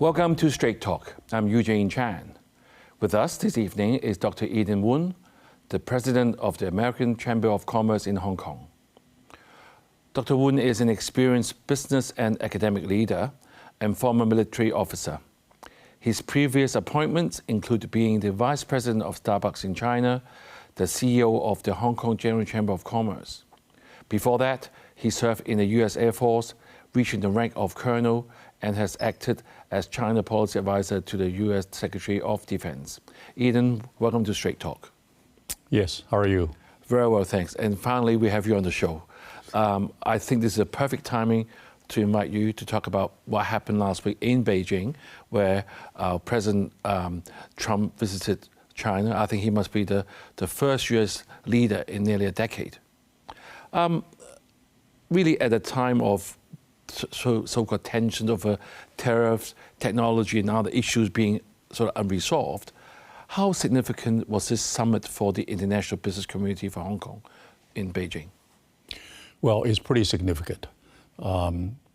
Welcome to Straight Talk. I'm Eugene Chan. With us this evening is Dr. Eden Woon, the president of the American Chamber of Commerce in Hong Kong. Dr. Woon is an experienced business and academic leader and former military officer. His previous appointments include being the vice president of Starbucks in China, the CEO of the Hong Kong General Chamber of Commerce. Before that, he served in the US Air Force, reaching the rank of colonel, and has acted as China policy advisor to the US Secretary of Defense. Eden, welcome to Straight Talk. Yes, how are you? Very well, thanks. And finally, we have you on the show. I think this is a perfect timing to invite you to talk about what happened last week in Beijing, where President Trump visited China. I think he must be the first US leader in nearly a decade. Really at a time of so-called tensions over tariffs, technology, and other issues being sort of unresolved, how significant was this summit for the international business community for Hong Kong in Beijing? Well, it's pretty significant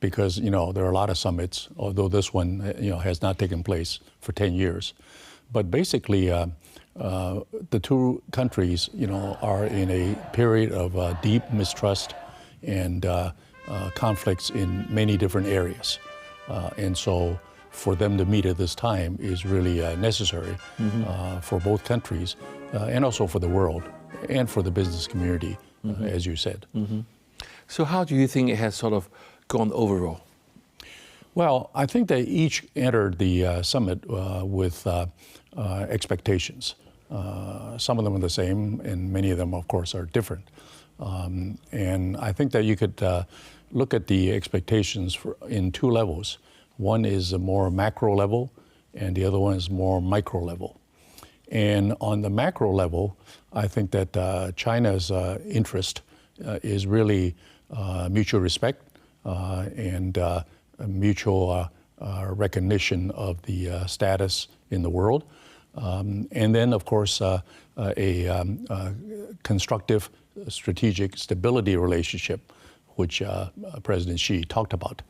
because, there are a lot of summits, although this one, has not taken place for 10 years. But basically, the two countries, are in a period of deep mistrust and conflicts in many different areas. And so for them to meet at this time is really necessary for both countries and also for the world and for the business community, as you said. So how do you think it has sort of gone overall? Well, I think they each entered the summit with expectations. Some of them are the same, and many of them, of course, are different. And I think that you could look at the expectations in two levels. One is a more macro level, and the other one is more micro level. And on the macro level, I think that China's interest is really mutual respect and mutual recognition of the status in the world. And then, of course, a constructive strategic stability relationship, which President Xi talked about.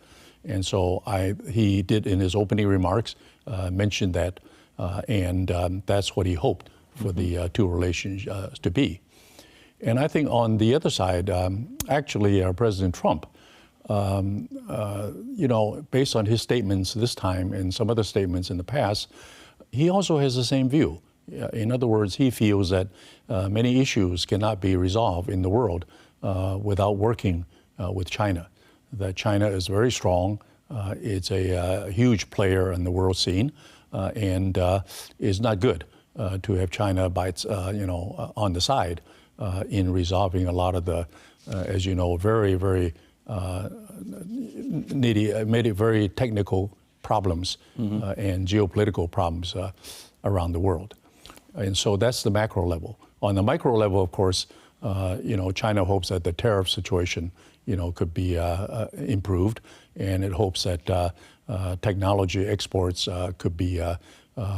And so he did, in his opening remarks, mention that, and that's what he hoped for the two relations to be. And I think on the other side, actually, President Trump, based on his statements this time and some other statements in the past, he also has the same view. In other words, he feels that many issues cannot be resolved in the world without working with China. That China is very strong. It's a huge player in the world scene, and is not good to have China by its, on the side in resolving a lot of the, as you know, very, very made it very technical problems and geopolitical problems around the world. And so that's the macro level. On the micro level, of course, China hopes that the tariff situation, could be improved, and it hopes that technology exports could be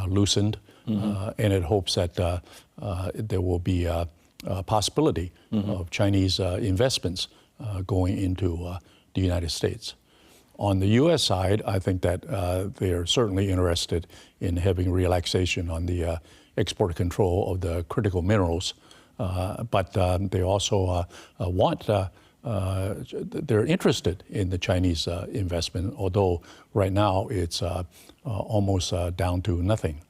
loosened, and it hopes that there will be a possibility of Chinese investments going into the United States. On the U.S. side, I think that they're certainly interested in having relaxation on the export control of the critical minerals, but they also they're interested in the Chinese investment, although right now it's almost down to nothing.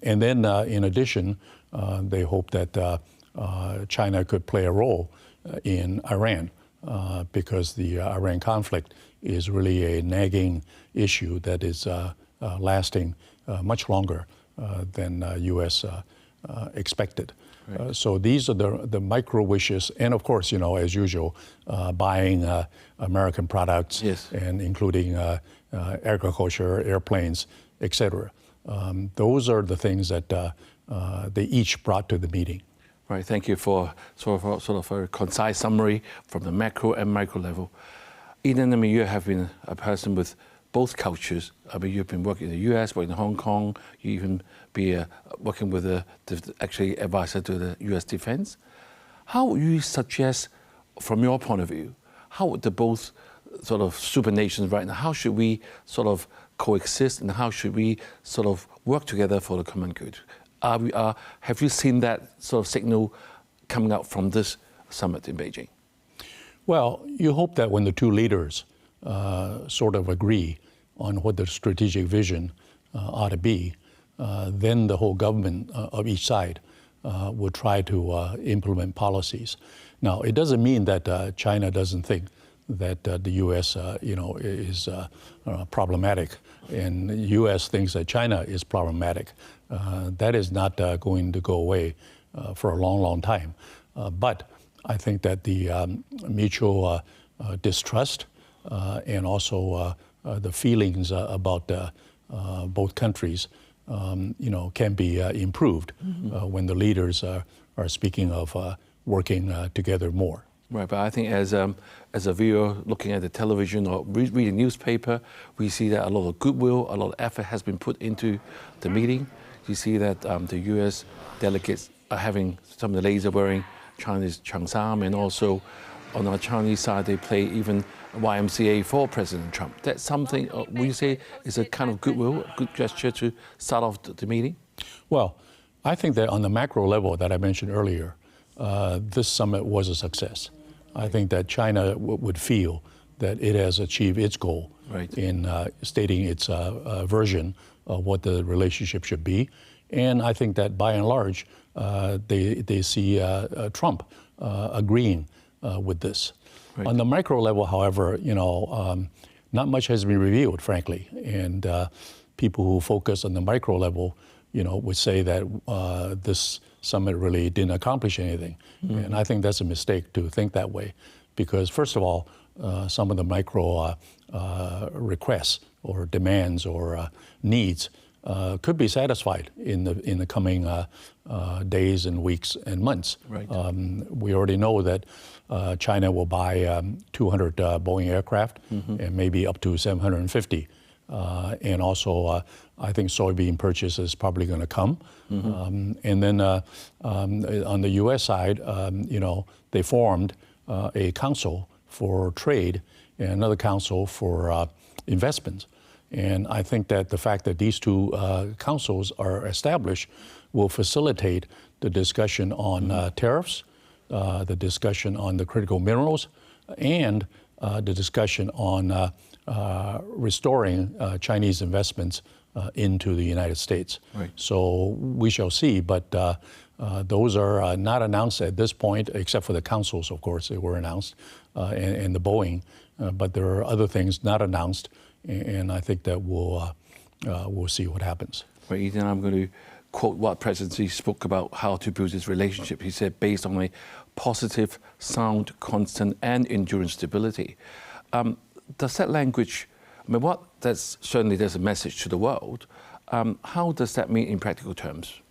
And then in addition, they hope that China could play a role in Iran, because the Iran conflict is really a nagging issue that is lasting much longer than U.S. expected. Right. So these are the micro wishes, and of course, as usual, buying American products, yes, and including agriculture, airplanes, etc. Those are the things that they each brought to the meeting. Right. Thank you for sort of a concise summary from the macro and micro level. Eden, you have been a person with both cultures. You've been working in the U.S., working in Hong Kong. You even be working with the actually advisor to the U.S. Defense. How would you suggest, from your point of view, how would the both sort of super nations right now. How should we sort of coexist, and how should we sort of work together for the common good? Have you seen that sort of signal coming out from this summit in Beijing? Well, you hope that when the two leaders sort of agree on what the strategic vision ought to be, then the whole government of each side will try to implement policies. Now, it doesn't mean that China doesn't think that the U.S. Is problematic, and the U.S. thinks that China is problematic. That is not going to go away for a long, long time. But I think that the mutual distrust and also the feelings about both countries, can be improved when the leaders are speaking of working together more. Right, but I think as a viewer looking at the television or reading newspaper, we see that a lot of goodwill, a lot of effort has been put into the meeting. You see that the U.S. delegates are having, some of the ladies are wearing Chinese cheongsam, and also on our Chinese side they play even YMCA for President Trump. That's something, would you say, is a kind of goodwill, a good gesture to start off the meeting? Well, I think that on the macro level that I mentioned earlier, this summit was a success. I think that China would feel that it has achieved its goal in stating its version of what the relationship should be. And I think that by and large, they see Trump agreeing with this. Right. On the micro level, however, not much has been revealed, frankly. And people who focus on the micro level, would say that this summit really didn't accomplish anything. Mm-hmm. And I think that's a mistake to think that way, because first of all, some of the micro requests or demands or needs could be satisfied in the coming days and weeks and months. Right. We already know that China will buy 200 Boeing aircraft, and maybe up to 750. And also, I think soybean purchase is probably going to come. And then on the U.S. side, they formed a council for trade and another council for investments. And I think that the fact that these two councils are established will facilitate the discussion on tariffs, the discussion on the critical minerals, and the discussion on restoring Chinese investments into the United States. Right. So we shall see, but those are not announced at this point, except for the councils, of course, they were announced, and the Boeing. But there are other things not announced, and I think that we'll see what happens. Right, Eden, I'm going to quote what President Xi spoke about how to build this relationship. He said, based on a positive, sound, constant, and enduring stability. Does that language, that's certainly there's a message to the world. How does that mean in practical terms?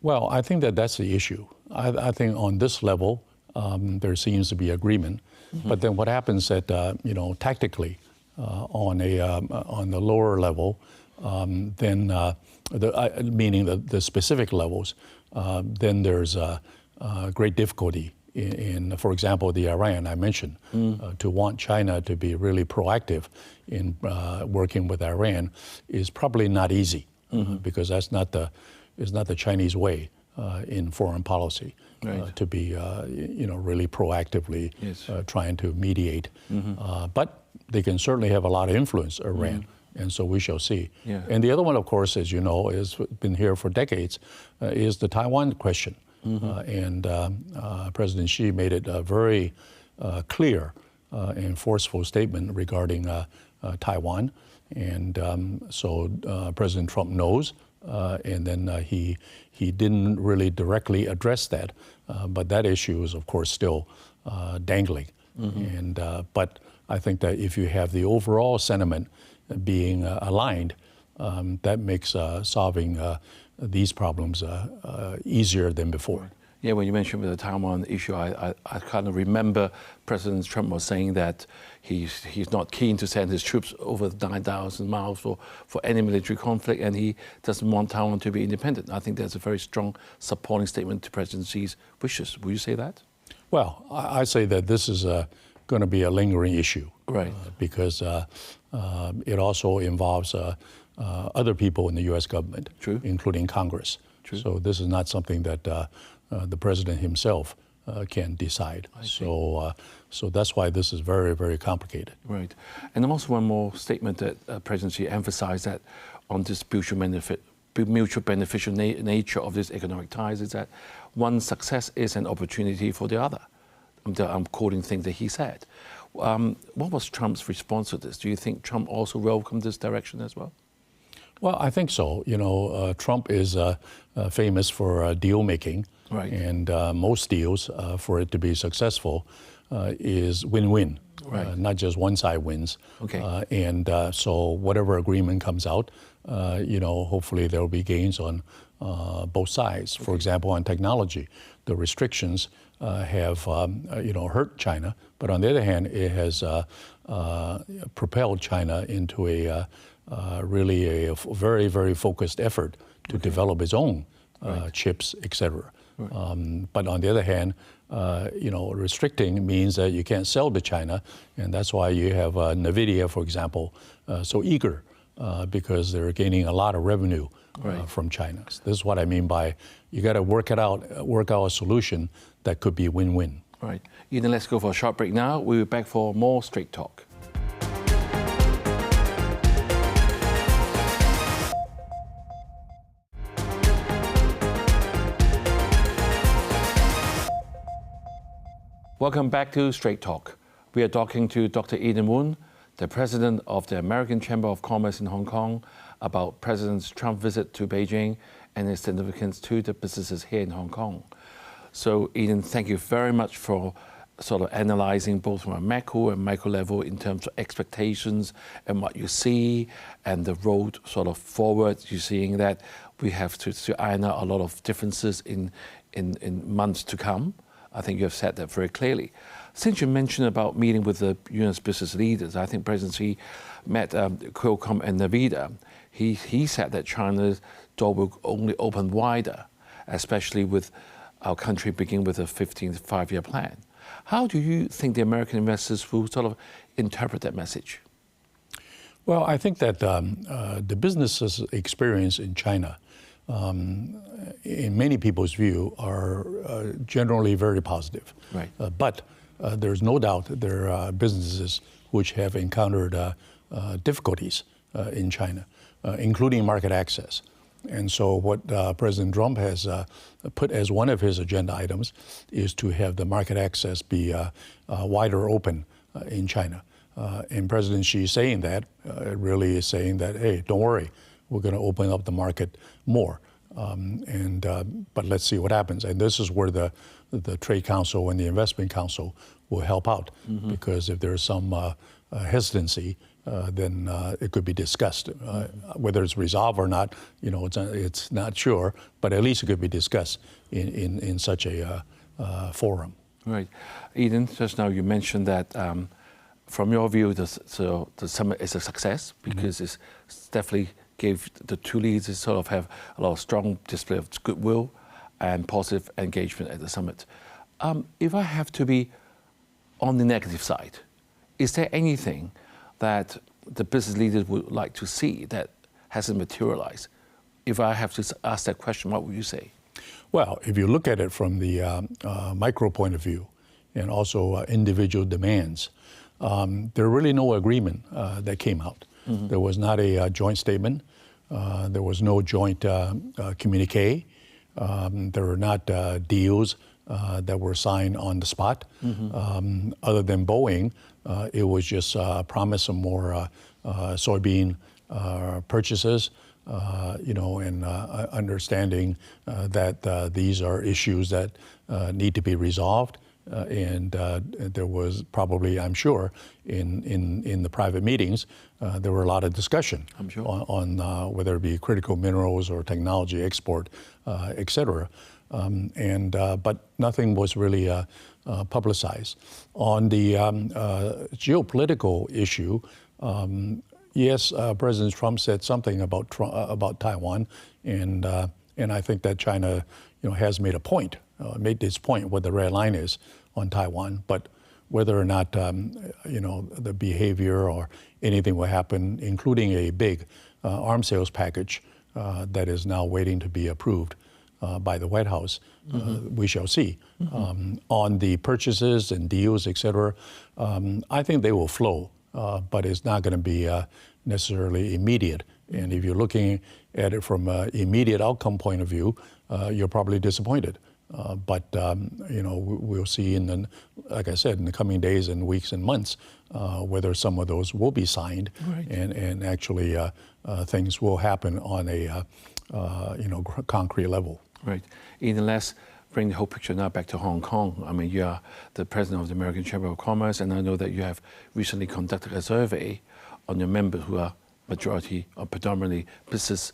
Well, I think that that's the issue. I think on this level, there seems to be agreement. But then what happens that, tactically, on the lower level, then meaning the specific levels, then there's great difficulty in, for example, the Iran I mentioned. To want China to be really proactive in working with Iran is probably not easy, because that's not the Chinese way in foreign policy. Right. To be, really proactively trying to mediate. But they can certainly have a lot of influence, Iran, and so we shall see. Yeah. And the other one, of course, as you know, has been here for decades, is the Taiwan question. And President Xi made it a very clear and forceful statement regarding Taiwan. And so President Trump knows. And then he didn't really directly address that, but that issue is, of course, still dangling. And but I think that if you have the overall sentiment being aligned, that makes solving these problems easier than before. Yeah, when you mentioned the Taiwan issue, I kind of remember President Trump was saying that he's not keen to send his troops over 9,000 miles for any military conflict, and he doesn't want Taiwan to be independent. I think that's a very strong supporting statement to President Xi's wishes. Would you say that? Well, I say that this is going to be a lingering issue. Right. Because it also involves other people in the U.S. government, True. including Congress. True. So this is not something that the president himself can decide. So that's why this is very, very complicated. Right. And also one more statement that President Xi emphasized that on this mutual beneficial nature of this economic ties is that one success is an opportunity for the other. I'm quoting things that he said. What was Trump's response to this? Do you think Trump also welcomed this direction as well? Well, I think so. You know, Trump is famous for deal making. Right. And most deals, for it to be successful, is win-win. Right. Not just one side wins. Okay. So whatever agreement comes out, hopefully there will be gains on both sides. For example, on technology, the restrictions have hurt China, but on the other hand, it has propelled China into a really a very, very focused effort to develop its own chips, etc. Right. But on the other hand, restricting means that you can't sell to China, and that's why you have NVIDIA, for example, so eager because they're gaining a lot of revenue from China. So this is what I mean by you got to work out a solution that could be win-win. Right. Eden, let's go for a short break now. We'll be back for more Straight Talk. Welcome back to Straight Talk. We are talking to Dr. Eden Woon, the president of the American Chamber of Commerce in Hong Kong, about President Trump's visit to Beijing and its significance to the businesses here in Hong Kong. So, Eden, thank you very much for sort of analyzing both from a macro and micro level in terms of expectations and what you see and the road sort of forward. You're seeing that we have to iron out a lot of differences in months to come. I think you have said that very clearly. Since you mentioned about meeting with the U.S. business leaders, I think President Xi met Qualcomm and NVIDIA. He said that China's door will only open wider, especially with our country beginning with a 15th five-year plan. How do you think the American investors will sort of interpret that message? Well, I think that the business experience in China, in many people's view, are generally very positive. Right. But there's no doubt there are businesses which have encountered difficulties in China, including market access. And so what President Trump has put as one of his agenda items is to have the market access be wider open in China. And President Xi saying that really is saying that, hey, don't worry, we're going to open up the market more. But let's see what happens. And this is where the Trade Council and the Investment Council will help out, because if there's some hesitancy, then it could be discussed. Whether it's resolved or not, it's not sure, but at least it could be discussed in such a forum. Right. Eden, just now you mentioned that from your view, the summit is a success because it's definitely gave the two leaders sort of have a lot of strong display of goodwill and positive engagement at the summit. If I have to be on the negative side, is there anything that the business leaders would like to see that hasn't materialized? If I have to ask that question, what would you say? Well, if you look at it from the micro point of view and also individual demands, there really no agreement that came out. There was not a joint statement. There was no joint communique. There were not deals that were signed on the spot. Other than Boeing, it was just promise of more soybean purchases, and understanding that these are issues that need to be resolved. And there was probably, I'm sure, in the private meetings, there were a lot of discussion on whether it be critical minerals or technology export, et cetera. But nothing was really publicized. On the geopolitical issue, yes, President Trump said something about Taiwan, and I think that China, has made a point, made this point what the red line is on Taiwan. But whether or not the behavior or anything will happen, including a big arms sales package that is now waiting to be approved by the White House. We shall see. On the purchases and deals, et cetera, I think they will flow, but it's not going to be necessarily immediate. And if you're looking at it from an immediate outcome point of view, you're probably disappointed. But we'll see like I said, in the coming days and weeks and months, whether some of those will be signed, right, and actually things will happen on a concrete level. Right. Eden, let's bring the whole picture now back to Hong Kong. I mean, you are the president of the American Chamber of Commerce, and I know that you have recently conducted a survey on your members who are majority or predominantly business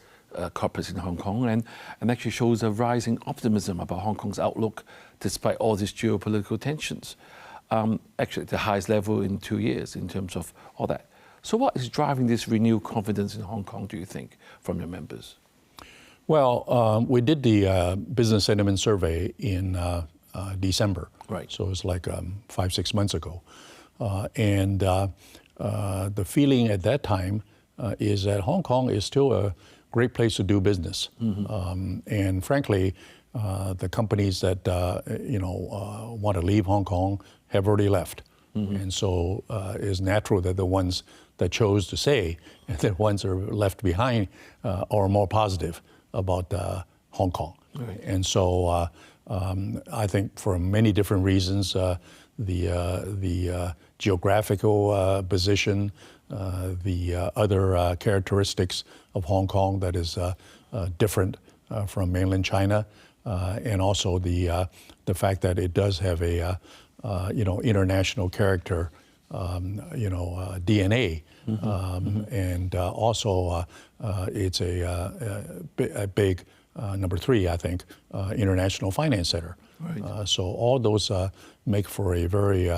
corporates in Hong Kong, and actually shows a rising optimism about Hong Kong's outlook despite all these geopolitical tensions. Actually, at the highest level in 2 years in terms of all that. So what is driving this renewed confidence in Hong Kong, do you think, from your members? Well, we did the business sentiment survey in December. Right. So it was like 5-6 months ago. And the feeling at that time is that Hong Kong is still a great place to do business. And frankly, the companies that want to leave Hong Kong have already left. And so it's natural that the ones that chose to stay and the ones that are left behind are more positive about Hong Kong. Right. And so I think for many different reasons, the geographical position, the other characteristics of Hong Kong that is different from mainland China, and also the fact that it does have a international character, DNA, and also it's a big number 3, I think, international finance center. Right. So all those make for a very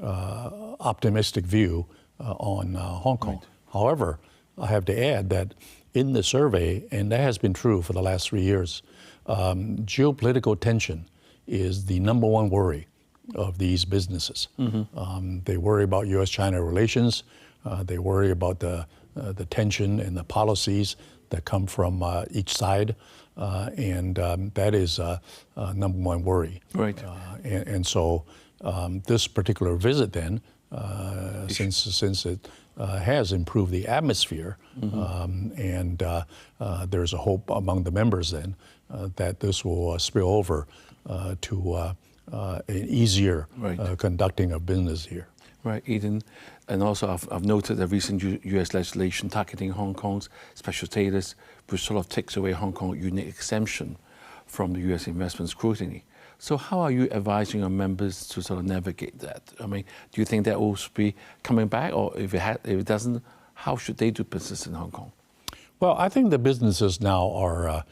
optimistic view on Hong Kong. Right. However, I have to add that in the survey, and that has been true for the last 3 years, geopolitical tension is the number one worry of these businesses. They worry about U.S.-China relations. They worry about the tension and the policies that come from each side, and that is number one worry. Right. And so this particular visit then, since it has improved the atmosphere, and there's a hope among the members then that this will spill over to an easier conducting of business here. Right, Eden. And also I've noted the recent U.S. legislation targeting Hong Kong's special status, which sort of takes away Hong Kong's unique exemption from the U.S. investment scrutiny. So how are you advising your members to sort of navigate that? I mean, do you think that will be coming back, or if it doesn't, how should they do business in Hong Kong? Well, I think the businesses now are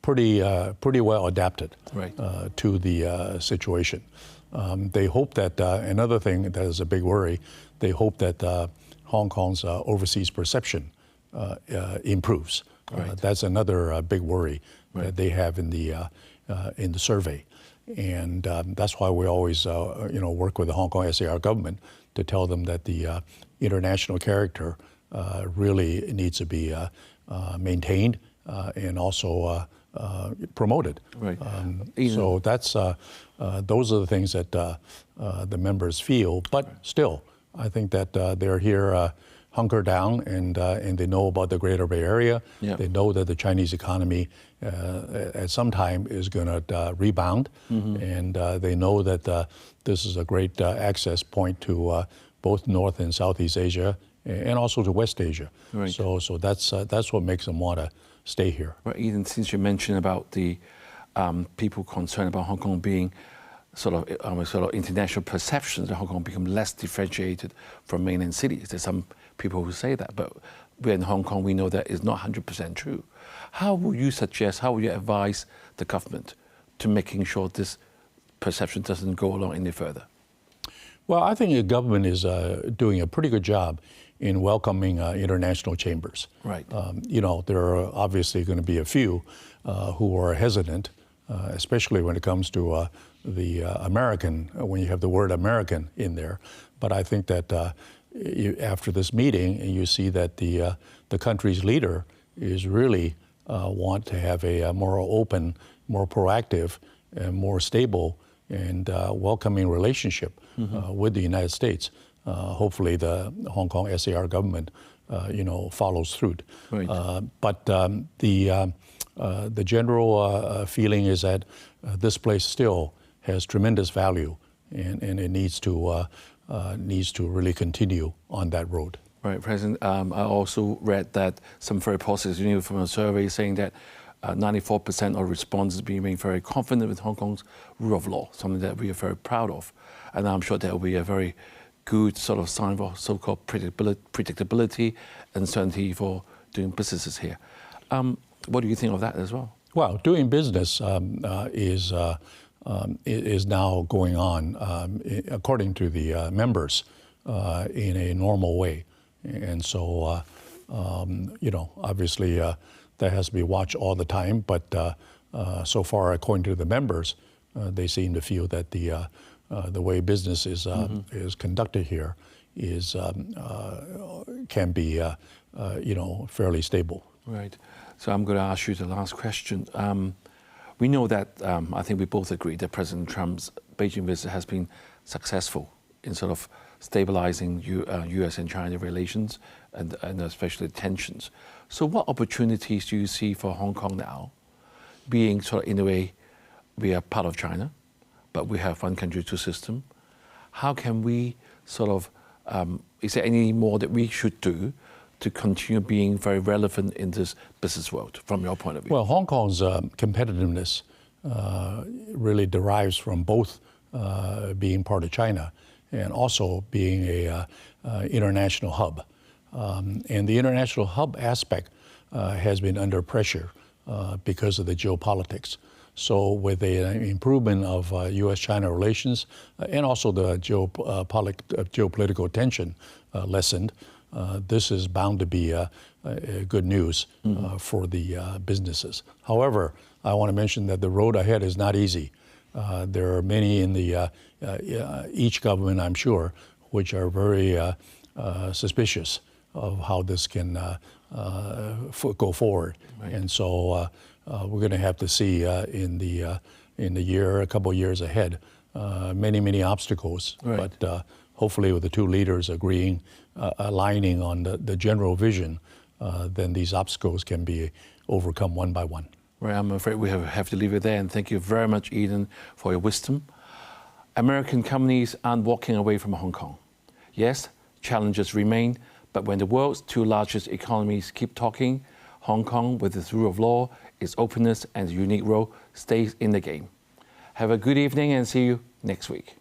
pretty well adapted to the situation. They hope that another thing that is a big worry. They hope that Hong Kong's overseas perception improves. That's another big worry that they have in the survey, and that's why we always work with the Hong Kong SAR government to tell them that the international character really needs to be maintained and also promoted. Right. So that's those are the things that the members feel. But still, I think that they're here hunker down, and they know about the Greater Bay Area. Yep. They know that the Chinese economy at some time is going to rebound, and they know that this is a great access point to both North and Southeast Asia, and also to West Asia. Right. So that's what makes them want to stay here. Right, Eden, since you mentioned about the people concerned about Hong Kong being sort of international perceptions that Hong Kong become less differentiated from mainland cities. There's some people who say that, but we're in Hong Kong, we know that is not 100% true. How would you suggest, how would you advise the government to making sure this perception doesn't go along any further? Well, I think the government is doing a pretty good job in welcoming international chambers. Right. There are obviously going to be a few who are hesitant, especially when it comes to American when you have the word American in there. But I think that after this meeting, you see that the country's leader is really want to have a more open, more proactive, and more stable and welcoming relationship with the United States. Hopefully, the Hong Kong SAR government, follows through. Right. But the general feeling is that this place still has tremendous value, and it needs to really continue on that road. Right, President. I also read that some very positive news from a survey saying that 94% of respondents remain very confident with Hong Kong's rule of law, something that we are very proud of. And I'm sure that will be a very good sort of sign for so-called predictability and certainty for doing businesses here. What do you think of that as well? Well, doing business is now going on according to the members in a normal way. And so, obviously that has to be watched all the time. But so far, according to the members, they seem to feel that the way business is conducted here is can be fairly stable. Right. So I'm going to ask you the last question. We know that I think we both agree that President Trump's Beijing visit has been successful in sort of stabilizing U.S. and China relations and especially tensions. So what opportunities do you see for Hong Kong now, being sort of in a way we are part of China, but we have one country, two system? How can we sort of, is there any more that we should do to continue being very relevant in this business world from your point of view? Well, Hong Kong's competitiveness really derives from both being part of China and also being a international hub. And the international hub aspect has been under pressure because of the geopolitics. So with an improvement of U.S.-China relations and also the geopolitical tension lessened, this is bound to be good news for the businesses. However, I want to mention that the road ahead is not easy. There are many in the each government, I'm sure, which are very suspicious of how this can go forward. Right. And so we're going to have to see in the year, a couple of years ahead, many obstacles. Right. But hopefully, with the two leaders agreeing, aligning on the general vision, then these obstacles can be overcome one by one. Right, I'm afraid we have to leave it there. And thank you very much, Eden, for your wisdom. American companies aren't walking away from Hong Kong. Yes, challenges remain, but when the world's two largest economies keep talking, Hong Kong, with its rule of law, its openness, and its unique role, stays in the game. Have a good evening and see you next week.